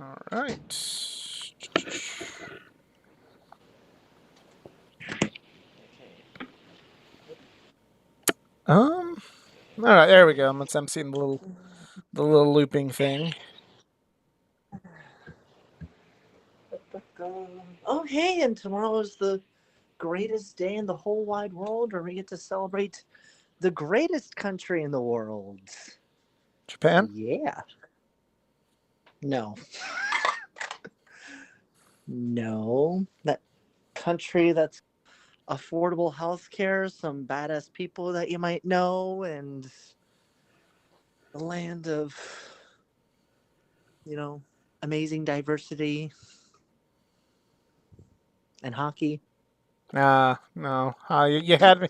All right. All right, there we go. I'm seeing the little looping thing. Oh, hey, and tomorrow is the greatest day in the whole wide world where we get to celebrate the greatest country in the world. Japan? Yeah. No. No. That country that's affordable health care, some badass people that you might know, and the land of, you know, amazing diversity and hockey. No. You had me.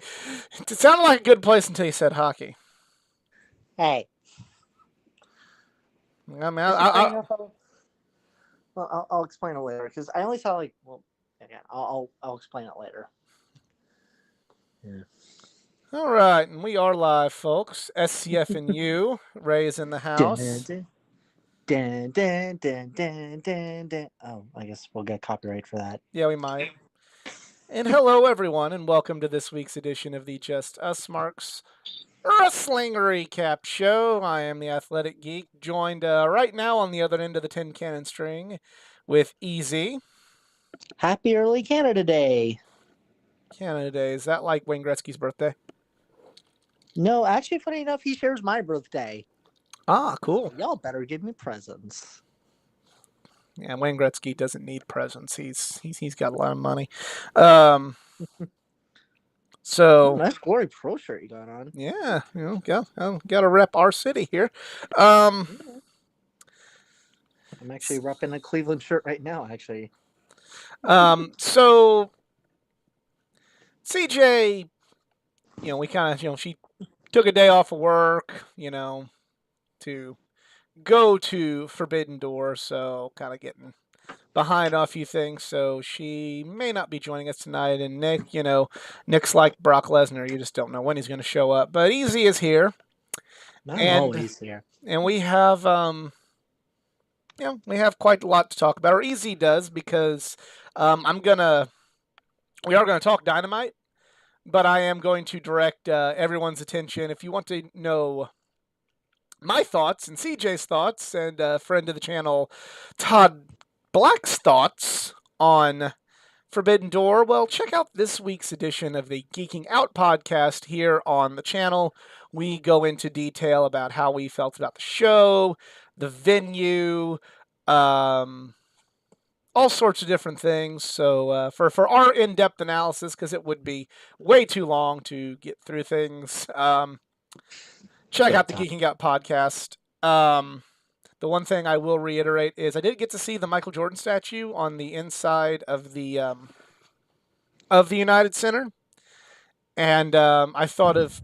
It sounded like a good place until you said hockey. Hey, I mean, is it funny enough? I'll explain it later because I only saw again. I'll explain it later. Yeah. all right, and we are live, folks. SCF and you, Ray's in the Dun, house. dun, dun, dun, dun, dun, dun, dun. Oh, I guess we'll get copyright for that. Yeah, we might. And hello, everyone, and welcome to this week's edition of the Just Us Marks Wrestling Recap Show. I am the Athletic Geek, joined right now on the other end of the tin cannon string with Easy. Happy early Canada Day. Canada Day. Is that like Wayne Gretzky's birthday? No, actually, funny enough, he shares my birthday. Ah, cool. So y'all better give me presents. Yeah, Wayne Gretzky doesn't need presents. He's got a lot of money. Um, Oh, so nice Glory Pro shirt you got on. yeah, got to rep our city here. Um, I'm actually repping a Cleveland shirt right now, actually. so CJ, we kind of, she took a day off of work, to go to Forbidden Door, so kind of getting behind on a few things, so she may not be joining us tonight. And Nick, Nick's like Brock Lesnar, you just don't know when he's going to show up. But Easy is here, Not and always here. we have we have quite a lot to talk about, or Easy does, because we are gonna talk Dynamite, but I am going to direct everyone's attention. If you want to know my thoughts and CJ's thoughts and friend of the channel Todd Black's thoughts on Forbidden Door, well, check out this week's edition of the Geeking Out podcast here on the channel. We go into detail about how we felt about the show, the venue, um, all sorts of different things. So for our in-depth analysis, because it would be way too long to get through things, check out the Geeking Out podcast. The one thing I will reiterate is I did get to see the Michael Jordan statue on the inside of the United Center, and I thought of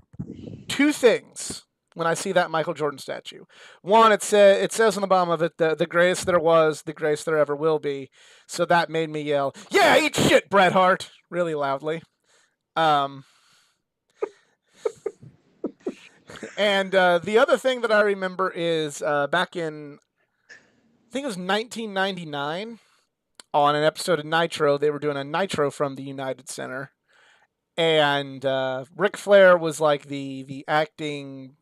two things when I see that Michael Jordan statue. One, it says on the bottom of it, the greatest there was, the greatest there ever will be. So that made me yell, "Yeah, eat shit, Bret Hart!" really loudly. And the other thing that I remember is back in, I think it was 1999, on an episode of Nitro, they were doing a Nitro from the United Center, and Ric Flair was like the acting,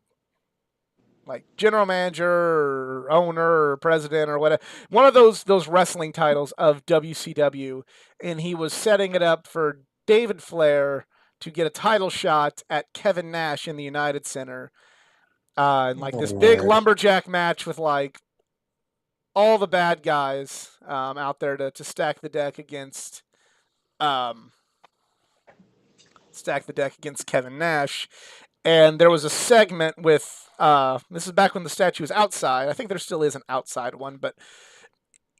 like, general manager or owner or president or whatever, one of those wrestling titles of WCW, and he was setting it up for David Flair to get a title shot at Kevin Nash in the United Center, and like this big lumberjack match with like all the bad guys out there to stack the deck against Kevin Nash. And there was a segment with this is back when the statue was outside. I think there still is an outside one, but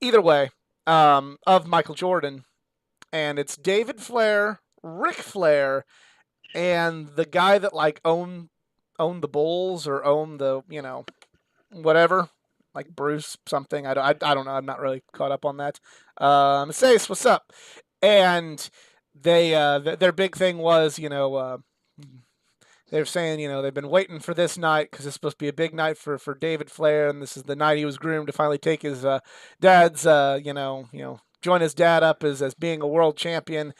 either way, of Michael Jordan, and it's David Flair, Ric Flair, and the guy that like owned the Bulls or owned the whatever, like Bruce something. I don't know. I'm not really caught up on that. Sace, what's up? And they their big thing was they're saying, they've been waiting for this night because it's supposed to be a big night for David Flair, and this is the night he was groomed to finally take his dad's, join his dad up as being a world champion.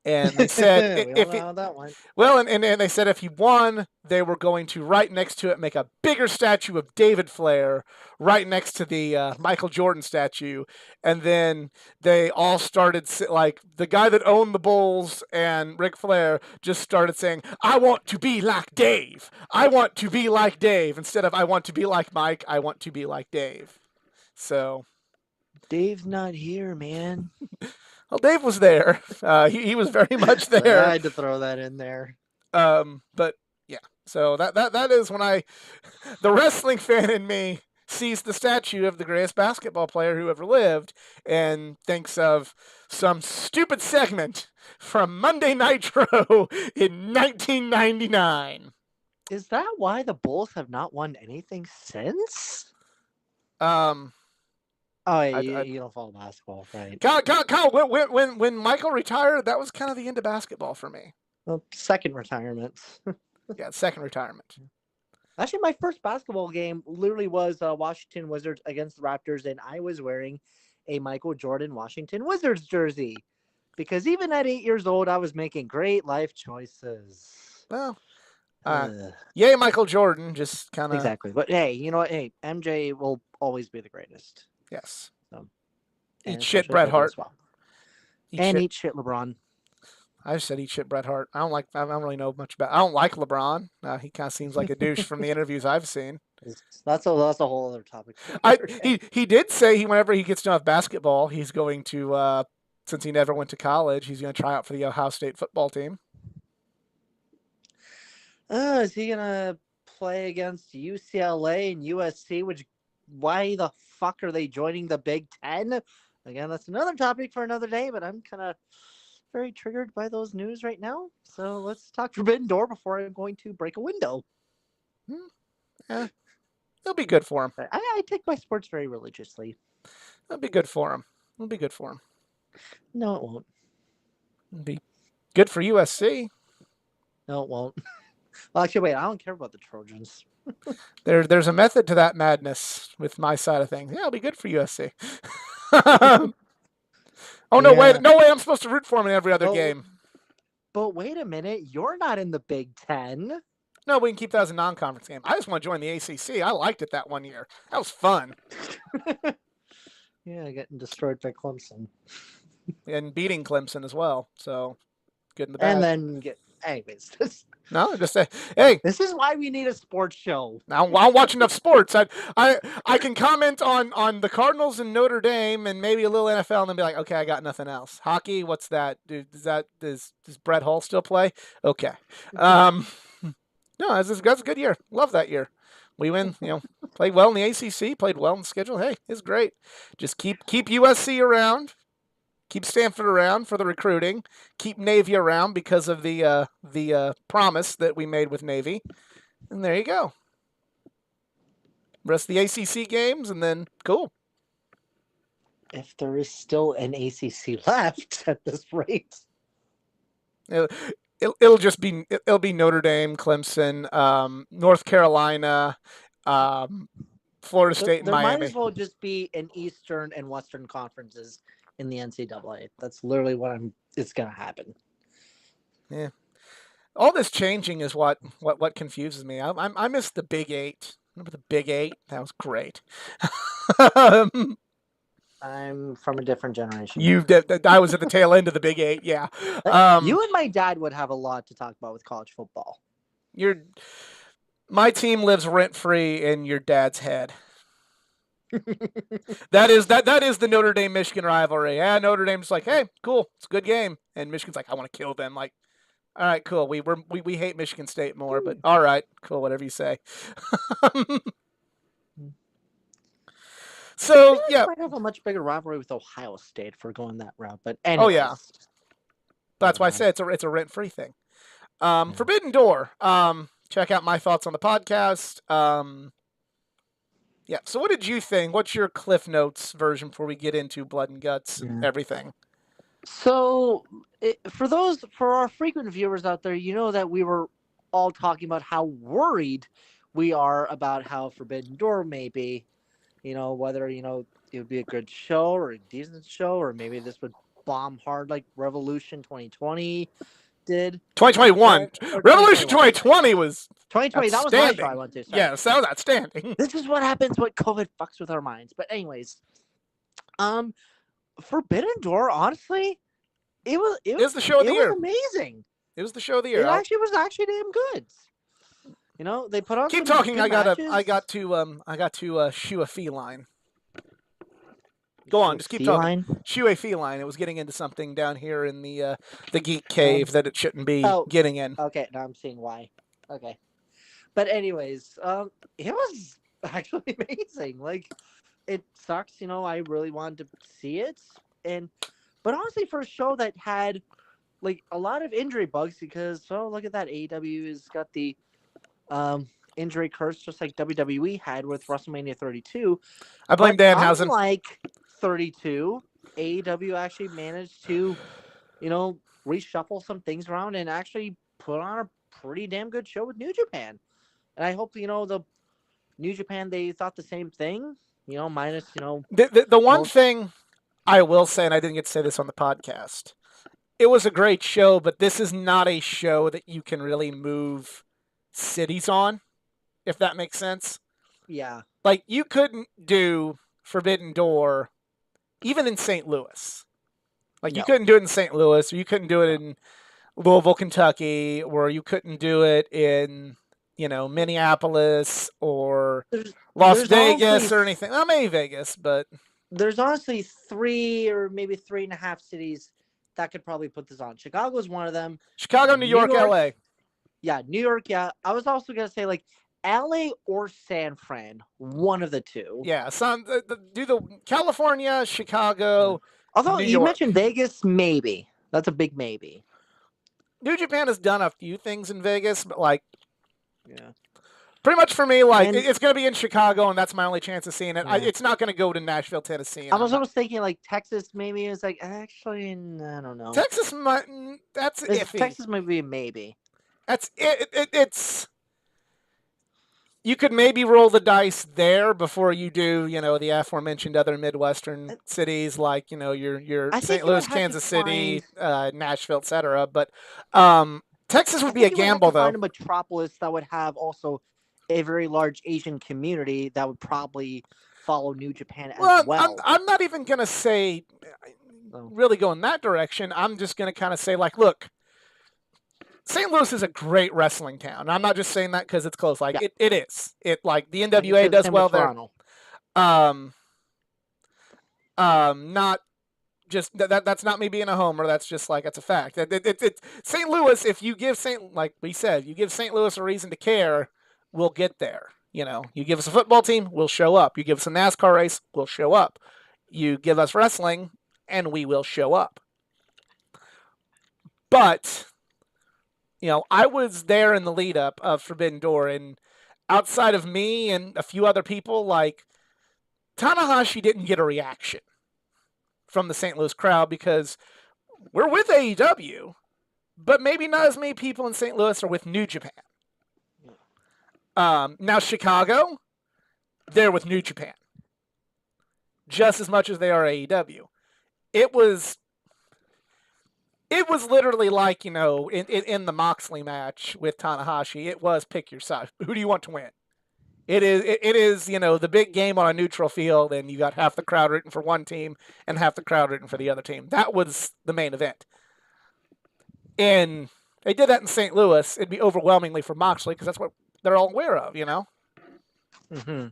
And they said We all know how that went. well, and they said if he won, they were going to right next to it make a bigger statue of David Flair right next to the Michael Jordan statue, and then they all started like the guy that owned the Bulls and Ric Flair just started saying, "I want to be like Dave. I want to be like Dave," instead of "I want to be like Mike. I want to be like Dave." So Dave's not here, man. well, Dave was there. He was very much I there. had to throw that in there. But yeah, so that is when the wrestling fan in me sees the statue of the greatest basketball player who ever lived and thinks of some stupid segment from Monday Nitro in 1999. Is that why the Bulls have not won anything since? Oh, you don't follow basketball, right? Kyle, when Michael retired, that was kind of the end of basketball for me. Well, second retirement. Yeah, second retirement. Actually, my first basketball game literally was Washington Wizards against the Raptors, and I was wearing a Michael Jordan Washington Wizards jersey. Because even at 8 years old, I was making great life choices. Well, yay, Michael Jordan, just kind of... Exactly. But hey, you know what? Hey, MJ will always be the greatest. Yes. Eat shit, Bret Hart. Well. Eat shit, LeBron. I just said eat shit, Bret Hart. I don't really know much about. I don't like LeBron. He kind of seems like a douche from the interviews I've seen. That's a whole other topic. He did say whenever he gets done with basketball, he's going to since he never went to college, he's going to try out for the Ohio State football team. Is he gonna play against UCLA and USC? Why the fuck are they joining the Big Ten? Again, that's another topic for another day, but I'm kind of very triggered by those news right now. So let's talk Forbidden Door before I'm going to break a window. Yeah, it'll be good for him. I take my sports very religiously. It'll be good for him. It'll be good for him. No, it won't. It'll be good for USC. No, it won't. Well, actually, wait, I don't care about the Trojans. There's a method to that madness with my side of things. Yeah, it'll be good for USC. Oh, no way. No way I'm supposed to root for him in every other game. But wait a minute. You're not in the Big Ten. No, we can keep that as a non-conference game. I just want to join the ACC. I liked it that one year. That was fun. Yeah, getting destroyed by Clemson. And beating Clemson as well. So, good in the bad. And then anyways. No, just say, hey. This is why we need a sports show. Now, I'll watch enough sports. I can comment on the Cardinals and Notre Dame and maybe a little NFL and then be like, okay, I got nothing else. Hockey, what's that? Does Brett Hull still play? Okay. No, that's a good year. Love that year. We win, played well in the ACC, played well in the schedule. Hey, it's great. Just keep USC around. Keep Stanford around for the recruiting. Keep Navy around because of the promise that we made with Navy. And there you go. Rest of the ACC games, and then cool. If there is still an ACC left at this rate. It'll just be Notre Dame, Clemson, North Carolina, Florida State, and there Miami. Might as well just be an Eastern and Western conferences in the NCAA. That's literally it's gonna happen. Yeah, all this changing is what confuses me. I miss the Big Eight. Remember the Big Eight? That was great. I'm from a different generation. I was at the tail end of the Big Eight. Yeah. You and my dad would have a lot to talk about with college football. My team lives rent free in your dad's head. that is the Notre Dame Michigan rivalry. Yeah, Notre Dame's like, hey, cool, it's a good game, and Michigan's like, I want to kill them. Like, all right, cool. We hate Michigan State more, but all right, cool, whatever you say. So yeah, might have a much bigger rivalry with Ohio State for going that route. But anyways, oh yeah, that's why I say it's a rent free thing. Forbidden Door. Check out my thoughts on the podcast. Yeah. So what did you think? What's your Cliff Notes version before we get into blood and guts and everything? So for our frequent viewers out there, you know that we were all talking about how worried we are about how Forbidden Door may be. Whether it would be a good show or a decent show, or maybe this would bomb hard like Revolution 2020 did. 2021. Or Revolution 2021. 2020 was 2020, that was my show I outstanding. went to. Sorry. Yes, that was outstanding. This is what happens when COVID fucks with our minds. But anyways, Forbidden Door, honestly, it was the show of the year. Amazing. It was the show of the year. It actually was damn good. They put on. Keep some talking. good matches. I got to shoe a feline. Go on, just keep talking. Shoe a feline. It was getting into something down here in the geek cave that it shouldn't be getting in. Okay, now I'm seeing why. Okay, but anyways, it was actually amazing. Like, it sucks. I really wanted to see it, but honestly, for a show that had like a lot of injury bugs, because look at that, AEW has got the injury curse, just like WWE had with WrestleMania 32. I blame Danhausen. Unlike 32, AEW actually managed to, reshuffle some things around and actually put on a pretty damn good show with New Japan. And I hope, the New Japan, they thought the same thing, minus, The one thing I will say, and I didn't get to say this on the podcast, it was a great show, but this is not a show that you can really move cities on, if that makes sense. Yeah. Like, you couldn't do Forbidden Door even in St. Louis. Like, you couldn't do it in St. Louis, or you couldn't do it in Louisville, Kentucky, or you couldn't do it in, Minneapolis or Las Vegas or anything. Well, maybe Vegas, but there's honestly 3 or maybe 3.5 cities that could probably put this on. Chicago is one of them. Chicago, New York, LA. Yeah, New York, yeah. I was also going to say, like, LA or San Fran, one of the two. Yeah, do the California, Chicago. Although you mentioned Vegas, maybe. That's a big maybe. New Japan has done a few things in Vegas, but yeah. Pretty much for me, it's going to be in Chicago, and that's my only chance of seeing it. Yeah. It's not going to go to Nashville, Tennessee. I was almost thinking like Texas. Maybe it's like actually, I don't know. Texas might. That's iffy. Texas might be a maybe. That's it. It's. You could maybe roll the dice there before you do, the aforementioned other Midwestern cities like, your St. Louis, Kansas City, Nashville, etc. But Texas would be a gamble, though. Find a metropolis that would have also a very large Asian community that would probably follow New Japan as well. I'm not even going to say really go in that direction. I'm just going to kind of say, like, look, St. Louis is a great wrestling town. I'm not just saying that because it's close. Like, it is. It, like, the NWA does well there. Not just that's not me being a homer. That's just like, it's a fact. St. Louis, if you give like we said, you give St. Louis a reason to care, we'll get there. You give us a football team, we'll show up. You give us a NASCAR race, we'll show up. You give us wrestling, and we will show up. But, I was there in the lead up of Forbidden Door, and outside of me and a few other people, like, Tanahashi didn't get a reaction from the St. Louis crowd because we're with AEW, but maybe not as many people in St. Louis are with New Japan. Now Chicago, they're with New Japan just as much as they are AEW. It was literally like, in the Moxley match with Tanahashi, it was pick your side. Who do you want to win? It is, the big game on a neutral field, and you got half the crowd rooting for one team and half the crowd rooting for the other team. That was the main event. And they did that in St. Louis. It'd be overwhelmingly for Moxley because that's what they're all aware of, Mm-hmm.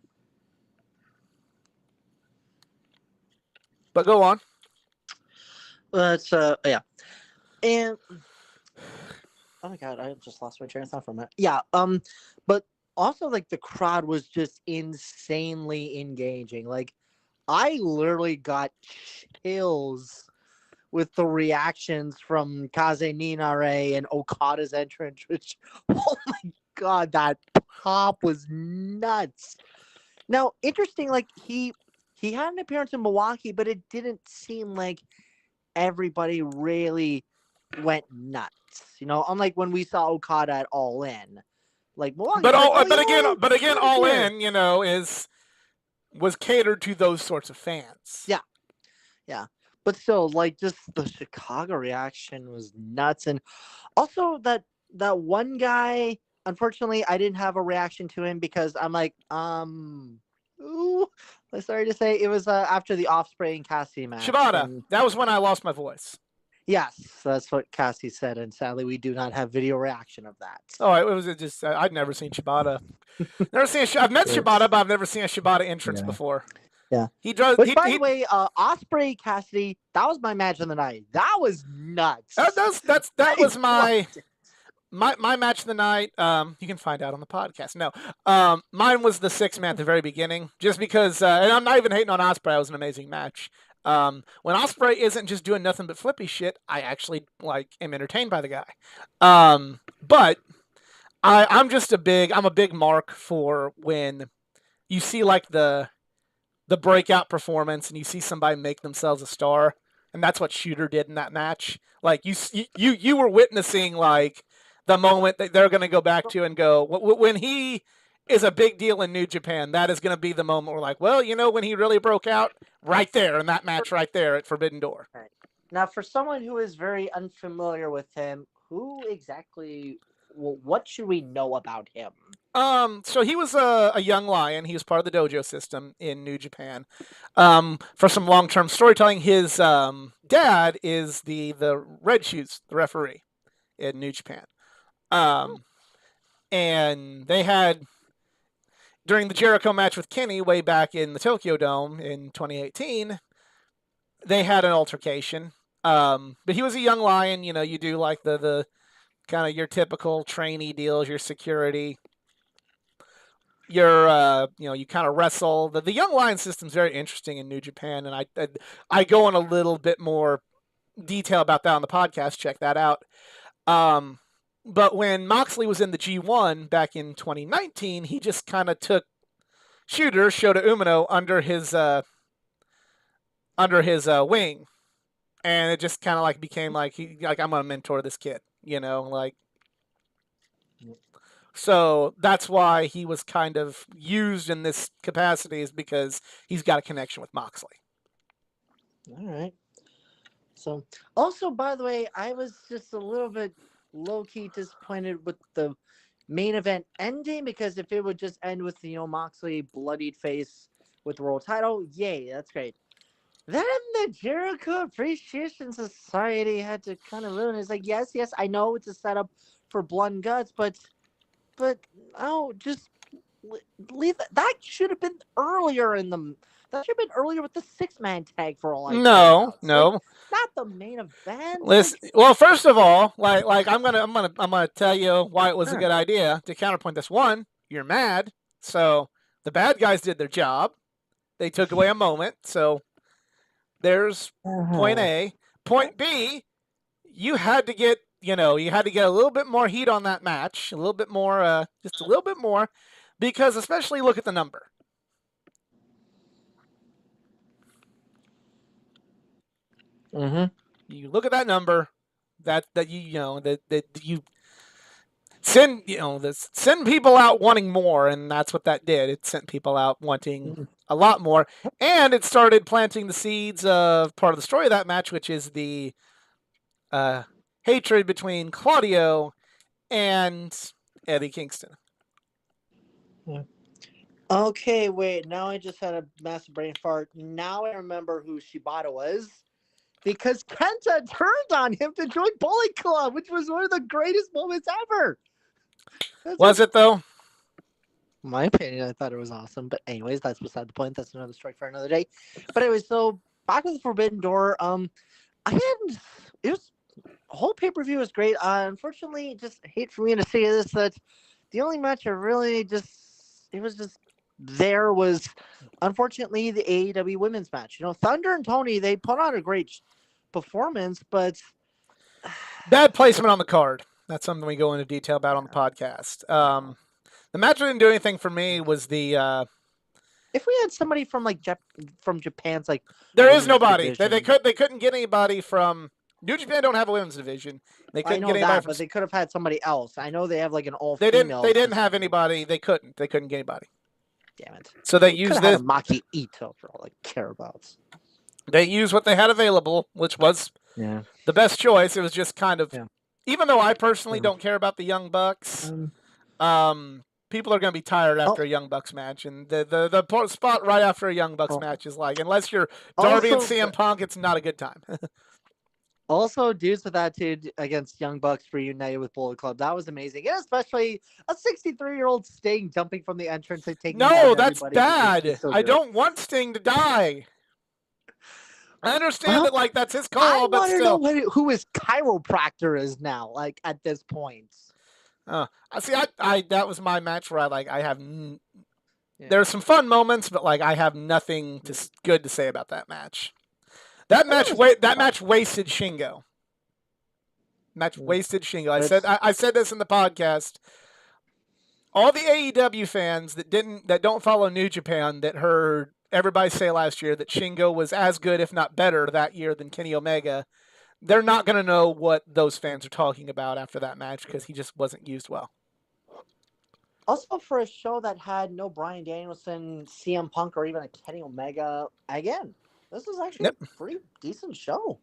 But go on. Yeah. And oh my god, I just lost my train of thought for a minute. Yeah. But also, like, the crowd was just insanely engaging. Like, I literally got chills with the reactions from Kaze Ninare and Okada's entrance, which, oh my god, that pop was nuts. Now, interesting, like, he had an appearance in Milwaukee, but it didn't seem like everybody really went nuts. Unlike when we saw Okada at All In. Like Milwaukee's But like, but again, All here. In, was catered to those sorts of fans. Yeah. But still, like, just the Chicago reaction was nuts. And also that one guy, unfortunately, I didn't have a reaction to him because I'm like, ooh, I'm sorry to say, it was after the Ospreay and Cassie match. Shibata. And That was when I lost my voice. yes, that's what Cassie said, and sadly, we do not have video reaction of that. Oh, it was just I'd never seen Shibata. I've met Shibata, but I've never seen a Shibata entrance before. Yeah. He does. Which, by the way, Ospreay Cassidy, that was my match of the night. That was nuts. That was my match of the night. You can find out on the podcast. No, mine was the 6-man at the very beginning, just because. And I'm not even hating on Ospreay. It was an amazing match. When Ospreay isn't just doing nothing but flippy shit, I actually am entertained by the guy. But I'm a big mark for when you see like the breakout performance and you see somebody make themselves a star, and that's what Shooter did in that match. Like you were witnessing like the moment that they're going to go back to and go when he is a big deal in New Japan. That is going to be the moment we're like, well, when he really broke out, right there in that match, right there at Forbidden Door. Right. Now, for someone who is very unfamiliar with him, who exactly? What should we know about him? So he was a young lion. He was part of the dojo system in New Japan. For some long-term storytelling, his dad is the Red Shoes, the referee in New Japan. And they had, during the Jericho match with Kenny way back in the Tokyo Dome in 2018, they had an altercation. But he was a young lion. You do like the kind of your typical trainee deals, your security. You kind of wrestle. The Young Lion system is very interesting in New Japan, and I go in a little bit more detail about that on the podcast. Check that out. But when Moxley was in the G1 back in 2019, he just kind of took Shooter Shota Umino under his wing, and it just kind of became I'm gonna mentor this kid, So that's why he was kind of used in this capacity, is because he's got a connection with Moxley. All right. So, also, by the way, I was just a little bit low-key disappointed with the main event ending, because if it would just end with, Moxley bloodied face with the world title, yay, that's great. Then the Jericho Appreciation Society had to kind of ruin it. It's like, yes, I know it's a setup for Blood and Guts, but just leave that. That should have been earlier that should have been earlier with the 6-man tag for all I know. No. Like, not the main event. Listen, well, first of all, I'm gonna tell you why it was a good idea to counterpoint this. One, you're mad, so the bad guys did their job. They took away a moment, so there's point A. Point B, you had to get a little bit more heat on that match, a little bit more, just a little bit more, because especially look at the number. You look at that number, that you send people out wanting more, and that's what that did. It sent people out wanting a lot more, and it started planting the seeds of part of the story of that match, which is the hatred between Claudio and Eddie Kingston. Okay, wait. Now I just had a massive brain fart. Now I remember who Shibata was. Because Kenta turned on him to join Bullet Club, which was one of the greatest moments ever. Was it, though? In my opinion, I thought it was awesome. But anyways, that's beside the point. That's another story for another day. But anyways, so back with the Forbidden Door. It was the whole pay-per-view was great. Unfortunately, just hate for me to say this, that the only match I really was unfortunately the AEW women's match. Thunder and Tony, they put on a great performance, but bad placement on the card. That's something we go into detail about on the podcast. The match that didn't do anything for me was the. If we had somebody from from Japan's there is nobody. They couldn't get anybody from New Japan don't have a women's division. They I couldn't know get anybody that, from. but they could have had somebody else. I know they have like an all They female. didn't have anybody. They couldn't get anybody. Damn it. So they could used have had this. a Maki Ito for all I care about. They used what they had available, which was Yeah. the best choice. It was just kind of, Yeah. even though I personally Yeah. don't care about the Young Bucks, people are going to be tired after a Young Bucks match, and the spot right after a Young Bucks match is like, unless you're Darby and CM Punk, it's not a good time. Also, dudes with attitude against Young Bucks reunited with Bullet Club. That was amazing. And especially a 63-year-old Sting jumping from the entrance and taking No, that's bad. So I don't want Sting to die. I understand that, like, that's his call, but still. I want to know who his chiropractor is now, like, at this point. See, I that was my match where I have. There's some fun moments, but like I have nothing good to say about that match. That match wasted Shingo. Wasted Shingo. I said this in the podcast. All the AEW fans that don't follow New Japan that heard everybody say last year that Shingo was as good, if not better, that year than Kenny Omega, they're not going to know what those fans are talking about after that match because he just wasn't used well. Also, for a show that had no Bryan Danielson, CM Punk, or even a Kenny Omega, again, this was actually a pretty decent show.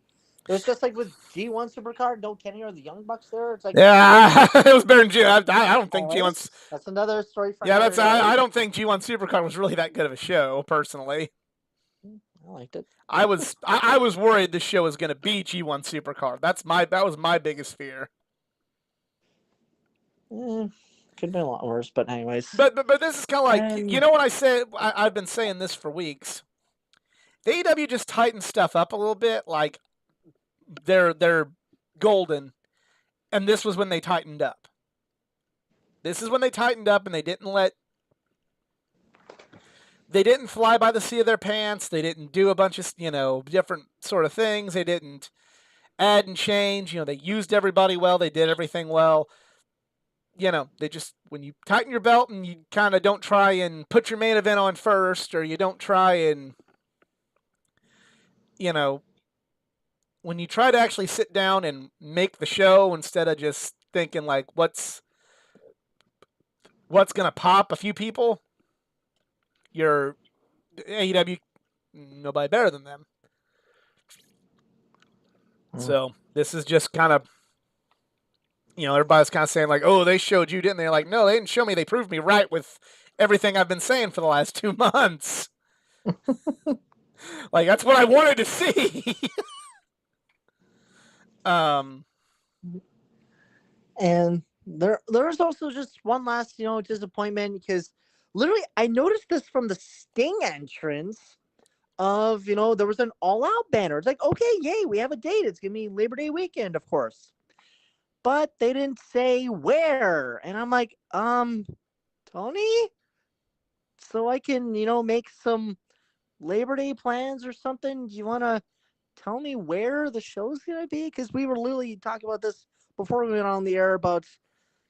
It was just like with G1 Supercard, no Kenny or the Young Bucks there. It's like, yeah, it was better than G1. I don't think G1's. That's another story for. Yeah, I don't think G1 Supercard was really that good of a show, personally. I liked it. I was worried this show was going to be G1 Supercard. That was my biggest fear. Could be a lot worse, but anyways. But this is kind of like, you know what I say? I've been saying this for weeks. The AEW just tightened stuff up a little bit. Like they're golden, and this was when they tightened up. This is when they tightened up, and they didn't fly by the seat of their pants. They didn't do a bunch of different sort of things. They didn't add and change. They used everybody well. They did everything well. They just, when you tighten your belt and you kind of don't try and put your main event on first, or you don't try and, when you try to actually sit down and make the show instead of just thinking like, what's going to pop a few people, you're AEW, nobody better than them. So this is just kind of, everybody's kind of saying like, oh, they showed you, didn't they? Like, no, they didn't show me. They proved me right with everything I've been saying for the last 2 months. Like, that's what I wanted to see. And there's also just one last, disappointment because literally I noticed this from the Sting entrance of, there was an all-out banner. It's like, okay, yay, we have a date. It's going to be Labor Day weekend, of course. But they didn't say where. And I'm like, Tony? So I can, make some Labor Day plans or something? Do you want to tell me where the show's going to be? Because we were literally talking about this before we went on the air about,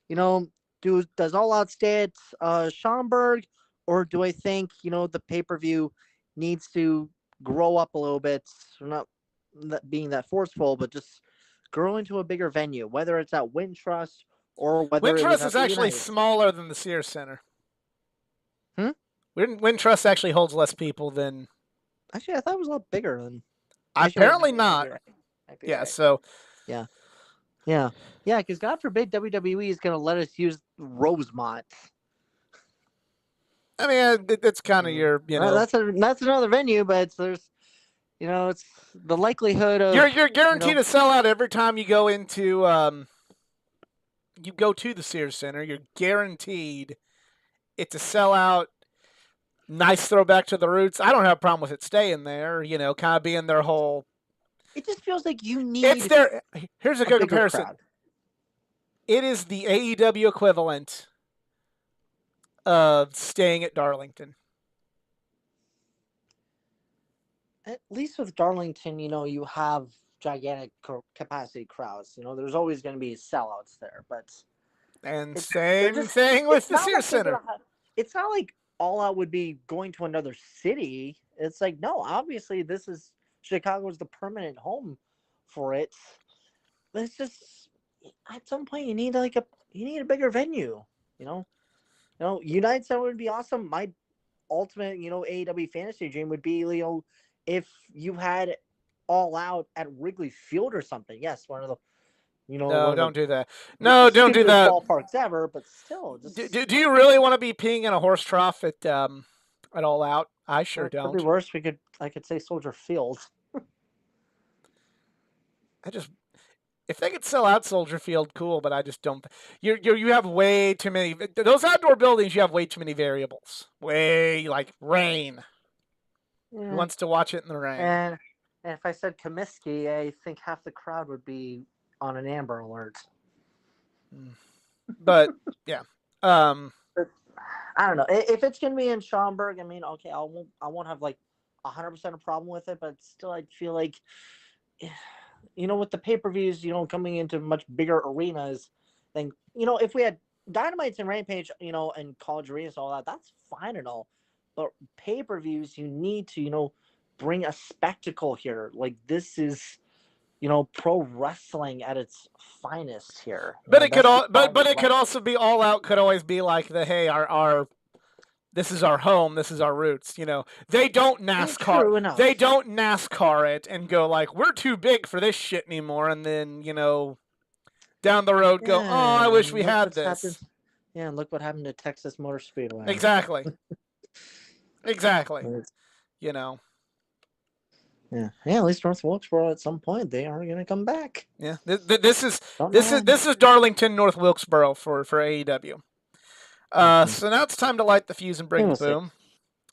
does All Out stay at Schaumburg? Or do I think, the pay-per-view needs to grow up a little bit? Not being that forceful, but just grow into a bigger venue, whether it's at Wintrust or whether Wintrust is actually smaller than the Sears Center. Wintrust actually holds less people than. Actually, I thought it was a lot bigger than. Apparently not. Yeah. Right. So. Yeah. Because God forbid WWE is going to let us use Rosemont. I mean, it's kind of your, That's another venue, but there's. It's the likelihood of you're guaranteed to sell out every time you go into the Sears Center. You're guaranteed it's a sellout. Nice throwback to the roots. I don't have a problem with it staying there. Kind of being their whole. It just feels like you need. It's their. Here's a good comparison. Crowd. It is the AEW equivalent of staying at Darlington. At least with Darlington, you have gigantic capacity crowds. There's always going to be sellouts there, but. And same thing with the Sears Center. It's not like All Out would be going to another city. It's like, no, obviously Chicago is the permanent home for it. But it's just at some point you need a bigger venue. United Center would be awesome. My ultimate AEW fantasy dream would be if you had All Out at Wrigley Field or something. Yes, one of the No, don't do that. No, don't do that. Ballparks ever, but still. Do you really want to be peeing in a horse trough at All Out? I sure don't. Could be worse. I could say Soldier Field. If they could sell out Soldier Field, cool, but I just don't. You have way too many. Those outdoor buildings, you have way too many variables. Like rain. Yeah. Who wants to watch it in the rain? And if I said Comiskey, I think half the crowd would be on an Amber Alert. But yeah, I don't know if it's gonna be in Schaumburg. I mean, okay, I won't have 100% a problem with it, but still, I'd feel like, with the pay-per-views, coming into much bigger arenas, then if we had Dynamites and Rampage, and college arenas, all that, that's fine and all, but pay-per-views, you need to, bring a spectacle here. Like, this is, pro wrestling at its finest here. But it could also be All Out. Could always be like our this is our home. This is our roots. They don't NASCAR. They don't NASCAR it and go like, we're too big for this shit anymore. And then down the road go, oh, I wish we had this. Happened. Yeah, and look what happened to Texas Motor Speedway. Exactly. Yeah. At least North Wilkesboro at some point they are going to come back. Yeah, this is Darlington, North Wilkesboro for AEW. So now it's time to light the fuse and bring the boom.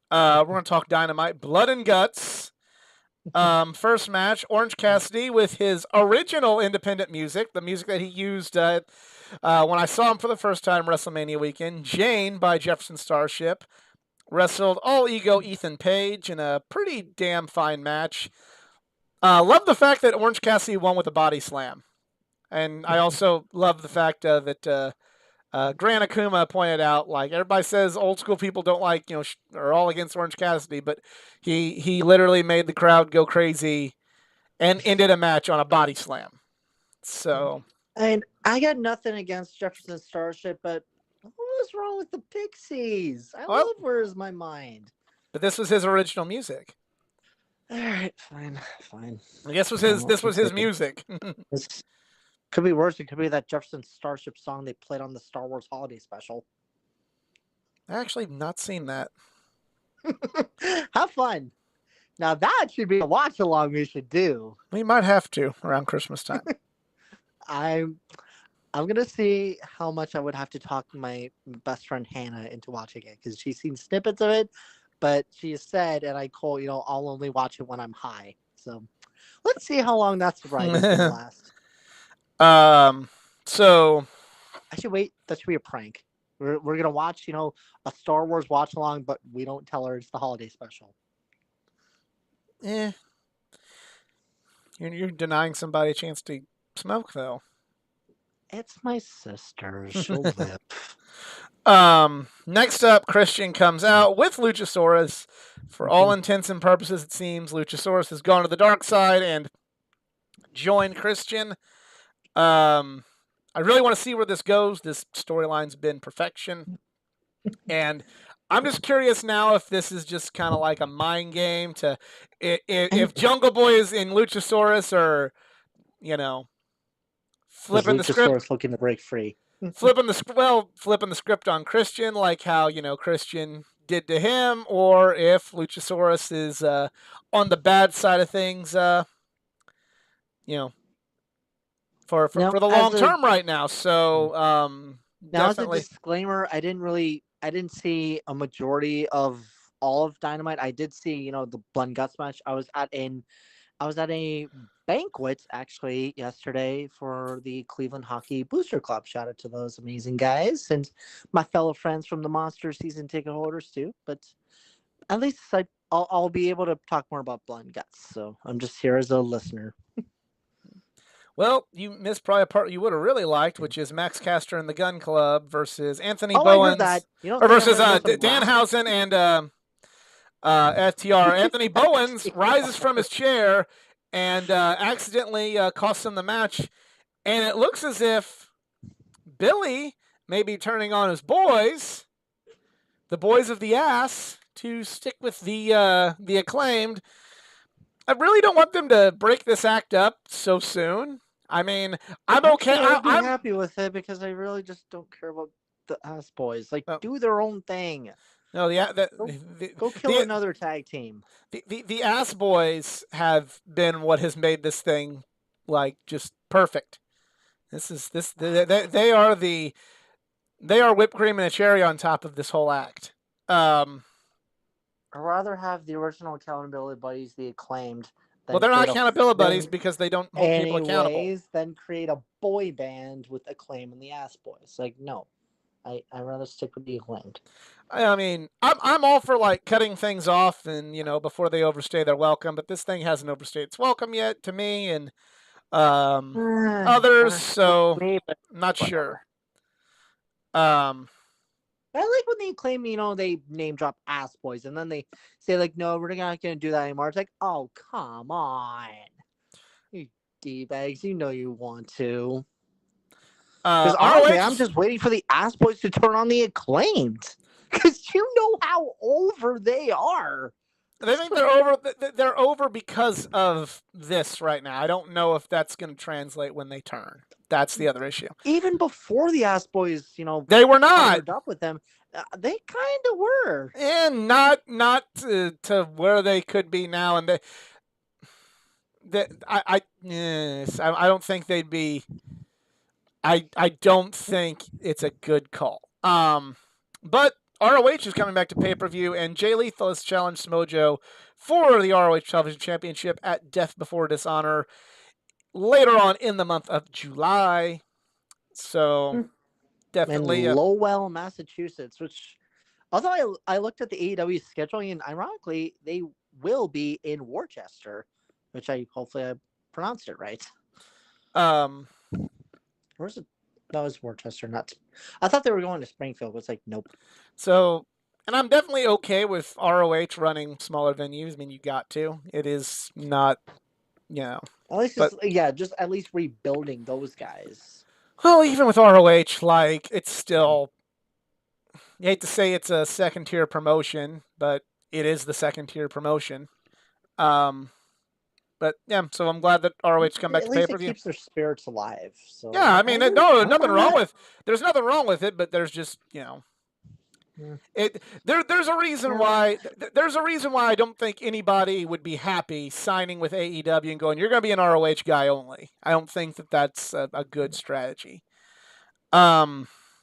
We're going to talk Dynamite, Blood and Guts. First match, Orange Cassidy with his original independent music, the music that he used when I saw him for the first time WrestleMania weekend. Jane by Jefferson Starship wrestled All Ego Ethan Page in a pretty damn fine match. Love the fact that Orange Cassidy won with a body slam. And I also love the fact that Grant Akuma pointed out, like, everybody says old school people don't like, are all against Orange Cassidy, but he literally made the crowd go crazy and ended a match on a body slam. So. And I got nothing against Jefferson Starship, but what was wrong with the Pixies? I love Where's My Mind. But this was his original music. All right, fine. I guess this was his music. This could be worse. It could be that Jefferson Starship song they played on the Star Wars Holiday Special. I actually have not seen that. Have fun. Now that should be a watch along we should do. We might have to around Christmas time. I'm gonna see how much I would have to talk my best friend Hannah into watching it because she's seen snippets of it, but she has said, and I quote, I'll only watch it when I'm high. So let's see how long that surprise is gonna last. So actually, wait, that should be a prank. We're gonna watch, a Star Wars watch along, but we don't tell her it's the holiday special. You're denying somebody a chance to smoke, though. It's my sister. She'll live. Next up, Christian comes out with Luchasaurus. For all intents and purposes, it seems Luchasaurus has gone to the dark side and joined Christian. I really want to see where this goes. This storyline's been perfection. And I'm just curious now if this is just kind of like a mind game to if Jungle Boy is in Luchasaurus or, flipping the script, looking to break free. flipping the script on Christian, like how Christian did to him, or if Luchasaurus is on the bad side of things, for the long term right now. So now, definitely. As a disclaimer, I didn't see a majority of all of Dynamite. I did see the Blood and Guts match. I was at a banquet actually yesterday for the Cleveland Hockey Booster Club. Shout out to those amazing guys and my fellow friends from the Monster season ticket holders too. But at least I'll be able to talk more about Blood and Guts. So I'm just here as a listener. Well, you missed probably a part you would have really liked, which is Max Caster and the Gun Club versus Anthony Bowens, versus Danhausen and FTR. Anthony Bowens rises from his chair and accidentally costs them the match. And it looks as if Billy may be turning on his boys, the boys of the ass, to stick with the Acclaimed. I really don't want them to break this act up so soon. I mean, I'm okay. Actually, I would be happy with it because I really just don't care about the Ass Boys. Like, do their own thing. No, go kill another tag team. The Ass Boys have been what has made this thing like just perfect. They are whipped cream and a cherry on top of this whole act. I'd rather have the original Accountability Buddies, the Acclaimed. Well, they're not Accountability Buddies because they don't hold people accountable. Then create a boy band with Acclaim and the Ass Boys. Like, no. I'd rather stick with the Acclaimed. I mean, I'm all for like cutting things off and before they overstay their welcome, but this thing hasn't overstayed its welcome yet to me and others, so I'm not sure. I like when they Acclaim, they name drop Ass Boys, and then they say like, "No, we're not going to do that anymore." It's like, oh, come on, you D-bags, you know you want to. Because honestly, I'm just waiting for the Ass Boys to turn on the Acclaimed, because you know how over they are. I think they're over. They're over because of this right now. I don't know if that's going to translate when they turn. That's the other issue. Even before the Ass Boys, they were not up with them. They kind of were, and not to where they could be now. And I don't think they'd be. I don't think it's a good call. But ROH is coming back to pay-per-view, and Jay Lethal has challenged Mojo for the ROH Television Championship at Death Before Dishonor later on in the month of July. So, definitely. In Lowell, Massachusetts, which, although I looked at the AEW scheduling, and ironically, they will be in Worcester, which hopefully I pronounced it right. Where's it? That was Worcester, not. I thought they were going to Springfield, but it's like, nope. So, and I'm definitely okay with ROH running smaller venues. I mean, you got to. It is not, At least, just at least rebuilding those guys. Well, even with ROH, like, it's still. You hate to say it's a second-tier promotion, but it is the second-tier promotion. But yeah, so I'm glad that ROH come back to pay-per-view. It keeps their spirits alive. So yeah, I mean, nothing wrong with. There's nothing wrong with it, but there's just There's a reason why. There's a reason why I don't think anybody would be happy signing with AEW and going, "You're going to be an ROH guy only." I don't think that that's a good strategy.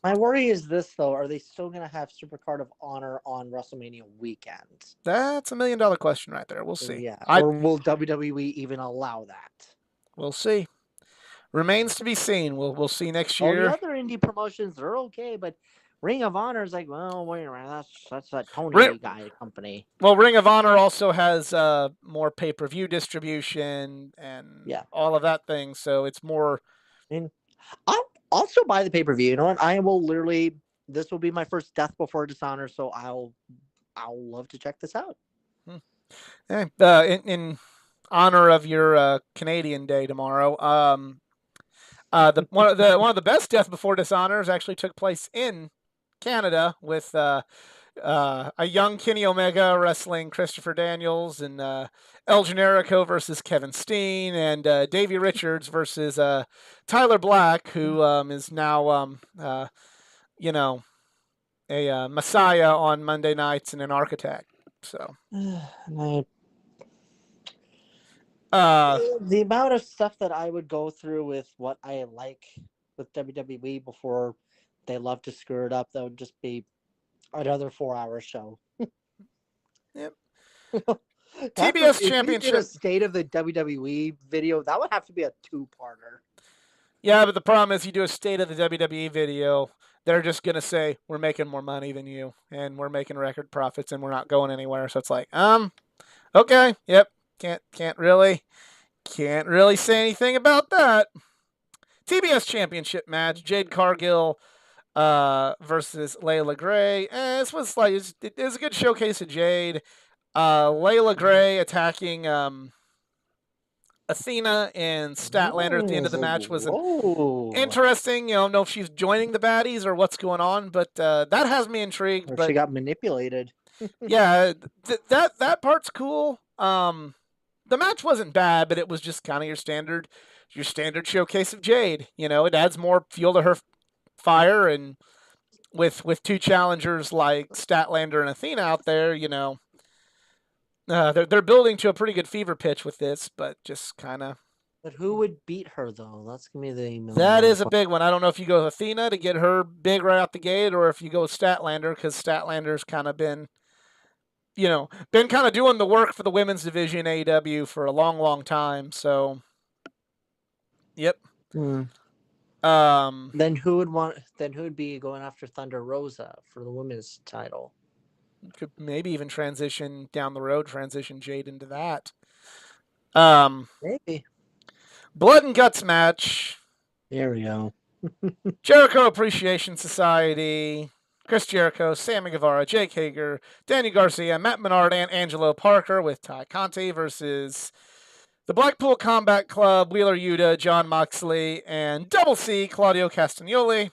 My worry is this, though. Are they still going to have Supercard of Honor on WrestleMania weekend? That's $1 million question right there. We'll see. Yeah. Or will WWE even allow that? We'll see. Remains to be seen. We'll see next year. The other indie promotions, they're okay, but Ring of Honor is like, well, wait a minute. That's that Tony guy company. Well, Ring of Honor also has more pay-per-view distribution and all of that thing, so it's more... I'll also buy the pay-per-view. You know what? I will literally... This will be my first Death Before Dishonor, so I'll love to check this out. In honor of your Canadian Day tomorrow, one of the best Death Before Dishonors actually took place in Canada with a young Kenny Omega wrestling Christopher Daniels and El Generico versus Kevin Steen and Davey Richards versus Tyler Black, who is now a messiah on Monday nights and an architect. So the amount of stuff that I would go through with what I like with WWE before they love to screw it up, that would just be another 4-hour show. Yep. TBS Championship. A state of the WWE video, that would have to be a 2-parter. Yeah, but the problem is you do a state of the WWE video, they're just going to say, we're making more money than you, and we're making record profits, and we're not going anywhere. So it's like, okay, yep, can't really say anything about that. TBS Championship match, Jade Cargill versus Layla Gray. This was like, it was a good showcase of Jade. Layla Gray attacking Athena and Statlander at the end of the match was an Whoa. interesting. I don't know if she's joining the baddies or what's going on, but that has me intrigued. Or But she got manipulated. yeah, that part's cool. The match wasn't bad, but it was just kind of your standard showcase of Jade. It adds more fuel to her fire, and with two challengers like Statlander and Athena out there, they're building to a pretty good fever pitch with this, but just kind of. But who would beat her though? That's gonna be the That is a big one. I don't know if you go with Athena to get her big right out the gate, or if you go with Statlander, because Statlander's kind of been kind of doing the work for the women's division in AEW for a long, long time. So, yep. Then who would be going after Thunder Rosa for the women's title? Could maybe even transition down the road, transition Jade into that. Maybe. Blood and Guts match. There we go. Jericho Appreciation Society. Chris Jericho, Sammy Guevara, Jake Hager, Danny Garcia, Matt Menard, and Angelo Parker with Ty Conti versus the Blackpool Combat Club, Wheeler Yuta, John Moxley, and Double C, Claudio Castagnoli.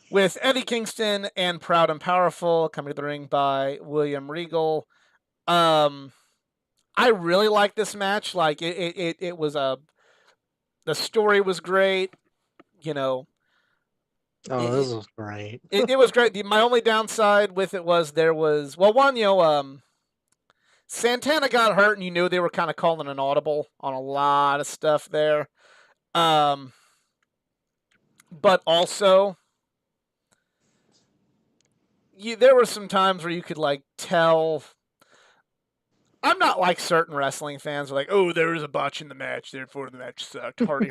With Eddie Kingston and Proud and Powerful coming to the ring by William Regal. I really like this match. Like it was the story was great. This was great. It was great. My only downside with it was Santana got hurt, and you knew they were kind of calling an audible on a lot of stuff there. But also, there were some times where you could tell. I'm not like certain wrestling fans are like, oh, there was a botch in the match, therefore the match sucked. Hardy.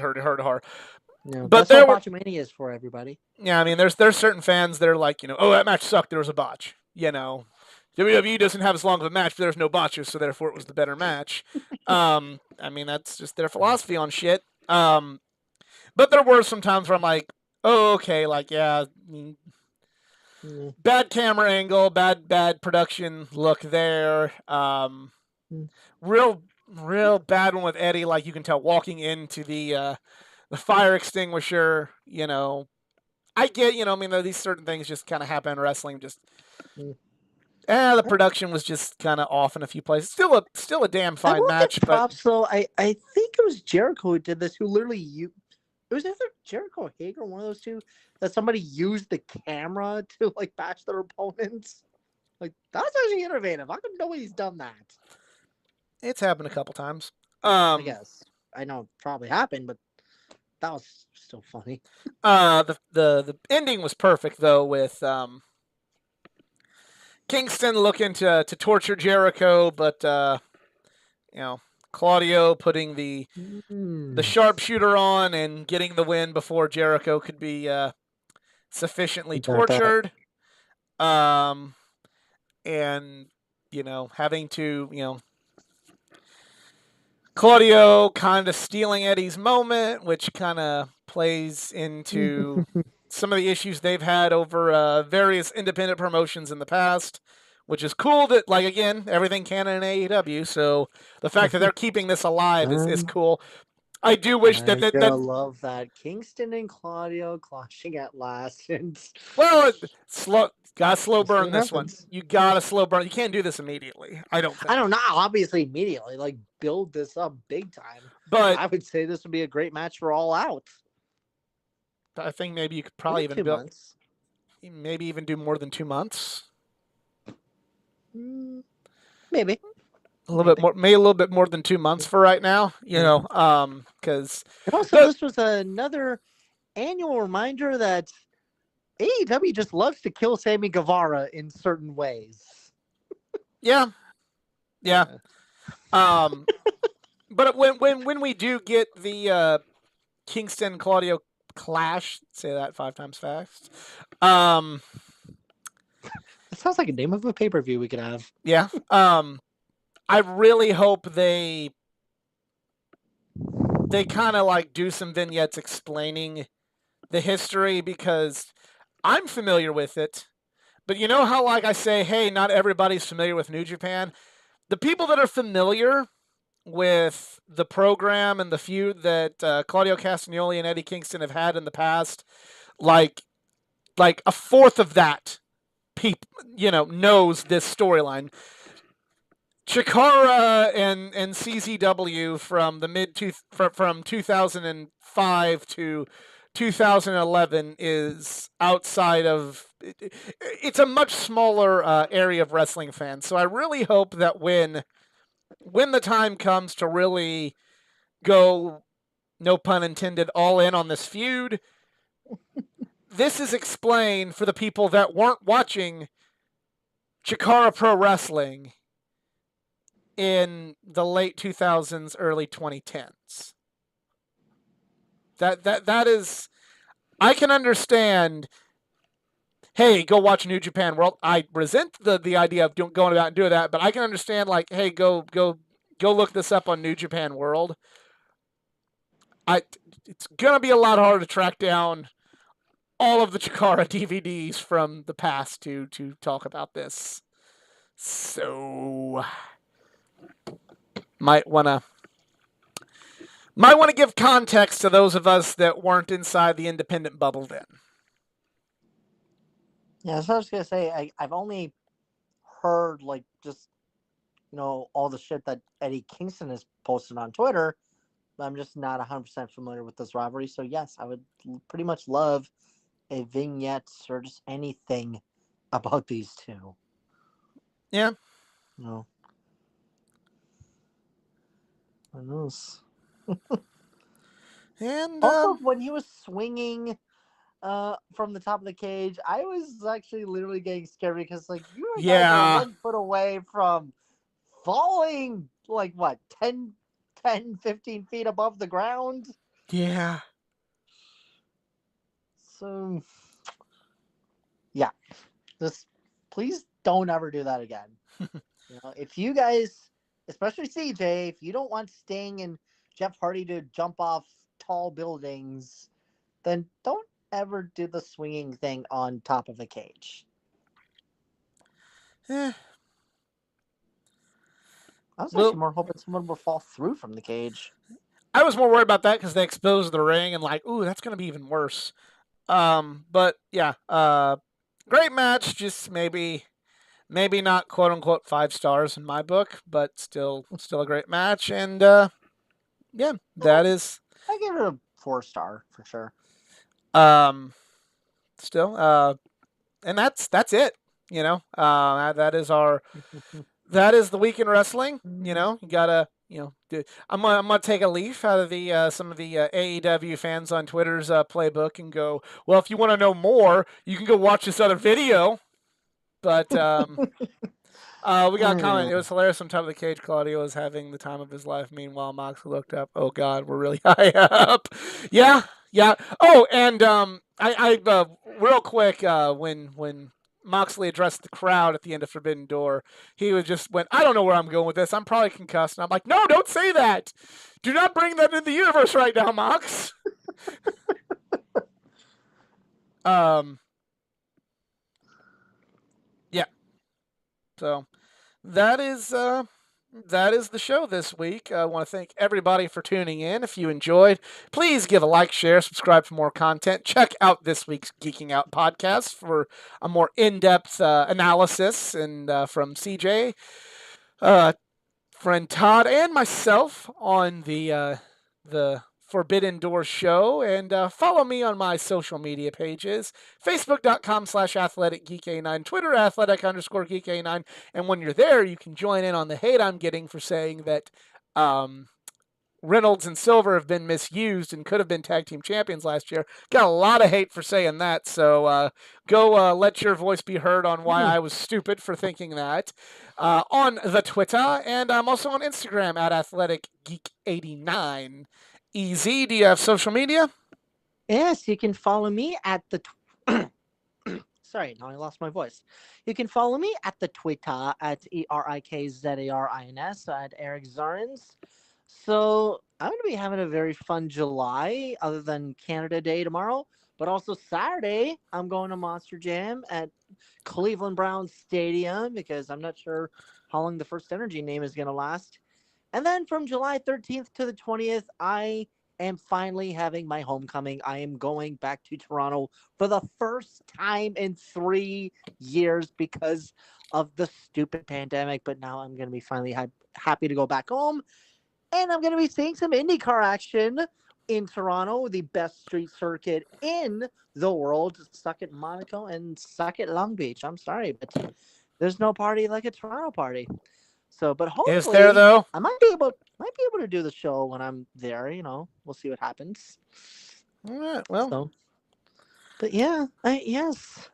No, but that's what Botchamania is for, everybody. Yeah, I mean, there's certain fans that are like, oh, that match sucked, there was a botch. WWE doesn't have as long of a match, but there's no botches, so therefore it was the better match. I mean, that's just their philosophy on shit. But there were some times where I'm like, oh, okay, bad camera angle, bad production look there. Real bad one with Eddie, like you can tell walking into the fire extinguisher. I get, I mean, these certain things just kind of happen in wrestling. Just the production was just kind of off in a few places. Still a damn fine match. Props, though. I think it was Jericho who did this. Who literally it was either Jericho or Hager, one of those two, that somebody used the camera to bash their opponents. That's actually innovative. I don't know nobody's done that. It's happened a couple times. I guess I know it probably happened, but that was still funny. The ending was perfect though, with Kingston looking to torture Jericho, but Claudio putting the sharpshooter on and getting the win before Jericho could be sufficiently tortured. And having to Claudio kind of stealing Eddie's moment, which kind of plays into some of the issues they've had over various independent promotions in the past, which is cool that, again, everything canon in AEW, so the fact that they're keeping this alive is cool. I do wish that... I love that. Kingston and Claudio clashing at last. Well, gotta slow burn this one. You gotta slow burn. You can't do this immediately, I don't think. I don't know, obviously immediately. Build this up big time. But I would say this would be a great match for All Out. I think maybe you could probably even build... Maybe even do more than 2 months. Maybe. A little bit more, maybe a little bit more than 2 months for right now, because... Also, this was another annual reminder that AEW just loves to kill Sammy Guevara in certain ways. Yeah. But when we do get the Kingston Claudio clash, say that 5 times fast. That sounds like a name of a pay-per-view we could have. Yeah. I really hope they kind of do some vignettes explaining the history, because I'm familiar with it, but you know how I say, hey, not everybody's familiar with New Japan? The people that are familiar with the program and the feud that Claudio Castagnoli and Eddie Kingston have had in the past, like a fourth of that knows this storyline. Chikara and CZW from from 2005 to 2011 is outside of it's a much smaller area of wrestling fans. So I really hope that when the time comes to really go, no pun intended, all in on this feud, this is explained for the people that weren't watching Chikara Pro Wrestling in the late 2000s, early 2010s. That is, I can understand. Hey, go watch New Japan World. I resent the idea of going about and doing that, but I can understand, like, hey, go look this up on New Japan World. It's gonna be a lot harder to track down all of the Chikara DVDs from the past to talk about this. So might wanna give context to those of us that weren't inside the independent bubble then. Yeah, so I was gonna say I've only heard like just all the shit that Eddie Kingston has posted on Twitter. But I'm just not 100% familiar with this rivalry. So yes, I would pretty much love a vignette or just anything about these two. Yeah. No. Who knows? And also, when he was swinging from the top of the cage, I was actually literally getting scared because like you were guys are 1 foot away from falling like what 10, 15 feet above the ground. Yeah. So yeah, just please don't ever do that again. If you guys, especially CJ, if you don't want Sting and Jeff Hardy to jump off tall buildings, then don't ever do the swinging thing on top of a cage. I was actually more hoping someone would fall through from the cage. I was more worried about that because they exposed the ring and like, ooh, that's going to be even worse. But yeah, great match. Just maybe not quote unquote 5 stars in my book, but still a great match. And yeah, that is. I give it a 4-star for sure. Still, and that's it. That is our. That is the week in wrestling. You gotta. I'm gonna take a leaf out of the some of the AEW fans on Twitter's playbook and go, well, if you want to know more, you can go watch this other video. But we got a comment. It was hilarious on top of the cage. Claudio was having the time of his life. Meanwhile, Moxley looked up. Oh God, we're really high up. Yeah. Oh, and I real quick when Moxley addressed the crowd at the end of Forbidden Door, he went, I don't know where I'm going with this. I'm probably concussed. And I'm like, no, don't say that. Do not bring that into the universe right now, Mox. Yeah. So that is the show this week. I want to thank everybody for tuning in. If you enjoyed, please give a like, share, subscribe for more content. Check out this week's Geeking Out podcast for a more in-depth analysis and from CJ, friend Todd, and myself on the Forbidden Door show. And follow me on my social media pages, facebook.com/athleticgeeka9, Twitter athletic_geeka9. And when you're there, you can join in on the hate I'm getting for saying that Reynolds and Silver have been misused and could have been tag team champions last year. Got a lot of hate for saying that, so go let your voice be heard on why I was stupid for thinking that on the Twitter. And I'm also on Instagram at athleticgeek89. EZ, do you have social media? Yes, you can follow me at the... Sorry, now I lost my voice. You can follow me at the Twitter at ERIKZARINS at Eric Zarins. So I'm going to be having a very fun July, other than Canada Day tomorrow. But also Saturday, I'm going to Monster Jam at Cleveland Browns Stadium because I'm not sure how long the First Energy name is going to last. And then from July 13th to the 20th, I am finally having my homecoming. I am going back to Toronto for the first time in 3 years because of the stupid pandemic. But now I'm going to be finally happy to go back home. And I'm going to be seeing some IndyCar action in Toronto, the best street circuit in the world. Suck it, Monaco, and suck it, Long Beach. I'm sorry, but there's no party like a Toronto party. So, but Is there, hopefully, though? I might be able to do the show when I'm there. We'll see what happens. All right, well. So, but yeah, yes.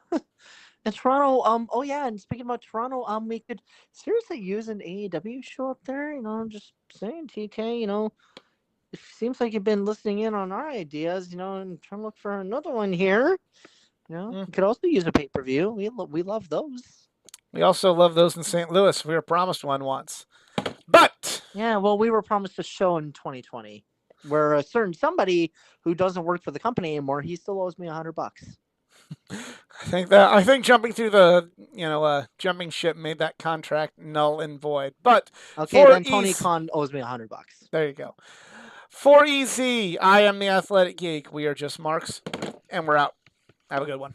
And Toronto, oh yeah, and speaking about Toronto, we could seriously use an AEW show up there. I'm just saying, TK. It seems like you've been listening in on our ideas. And trying to look for another one here. You could also use a pay-per-view. We love those. We also love those in St. Louis. We were promised one once. But yeah, well, we were promised a show in 2020 where a certain somebody who doesn't work for the company anymore, he still owes me $100. I think jumping through the jumping ship made that contract null and void. But okay, then Tony Khan owes me $100. There you go. For EZ, I am the Athletic Geek. We are just Marks, and we're out. Have a good one.